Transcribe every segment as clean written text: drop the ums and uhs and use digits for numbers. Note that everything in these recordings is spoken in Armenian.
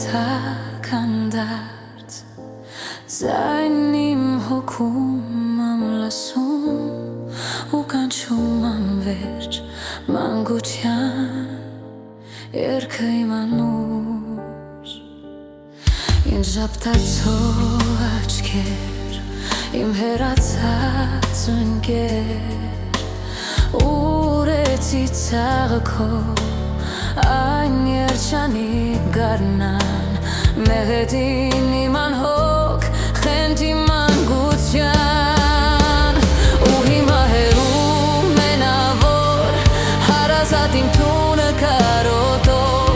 հերացականդարձ Ձայն իմ հոգում ամլասում ու կանչում անվերջ մանկության երգը իմ անուր Ինձ ժապտացող աչքեր իմ հերացած ընկեր Ուրեցի ցաղը քո այն երջանիկ գարնան Մեղեդին իմ անհոգ խենթի մանկության Ու հիմա հերու մենավոր հարազատ իմ տունը կարոտով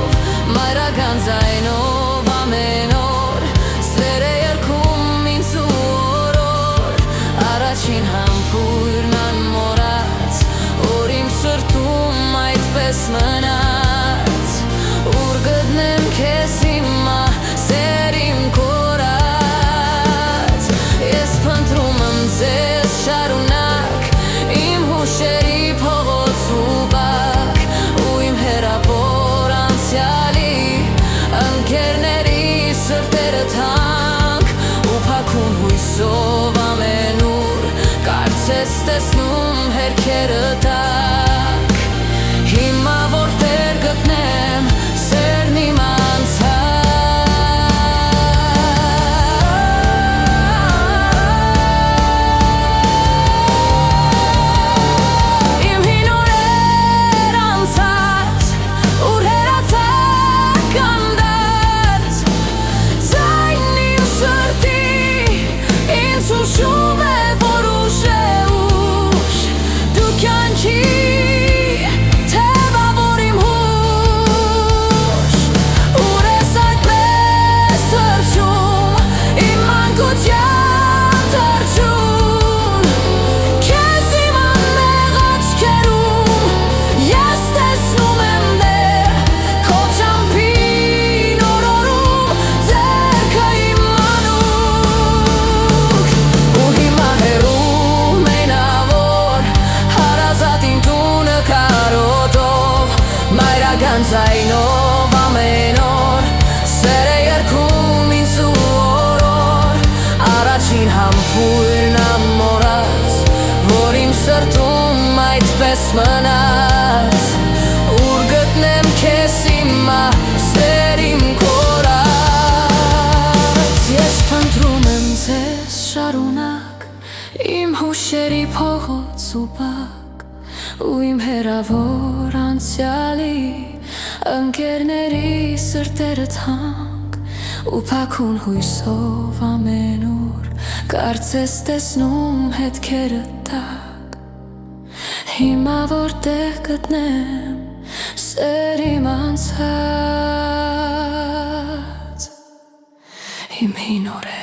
Մայրական ձայնով ամեն օր սեր է երգում ինձ ու օրոր Առաջին համբույրն անմոռաց որ իմ սրտում այդպես մնաց Ուր գտնեմ քեզ հիմա սեր իմ կորած Ես փնտրում եմ ձեզ շարունակ իմ հուշերի փողոց ու բակ Ու իմ հեռավոր անցյալի ընկերների սրտերը թանկ Ու փակուն հույսով ամենուր կարծես տեսնում հերքերը տակ Հիմա որտեղ գտնեմ սերն իմ անցած Իմ հին օրեր անցած ուր հերացականդարձ Ձայն իմ սրտի ինձ հուշում է որ ուշ է ուշ Դու կյանքի Ձայնով ամեն օր սեր է երգում ինձ ու օրոր Առաջին համբույրն անմոռաց որ իմ սրտում այդպես մնաց Ուր գտնեմ քեզ հիմա սեր իմ կորած Ես փնտրում եմ ձեզ շարունակ իմ հուշերի փողոց ու բակ Ու իմ հեռավոր անցյալի ընկերների սրտերը թանկ Ու փակուն հույսով ամենուր կարծես տեսնում հետքերը տակ Հիմա որտեղ գտնեմ սեր իմ անցած Իմ հին օրեր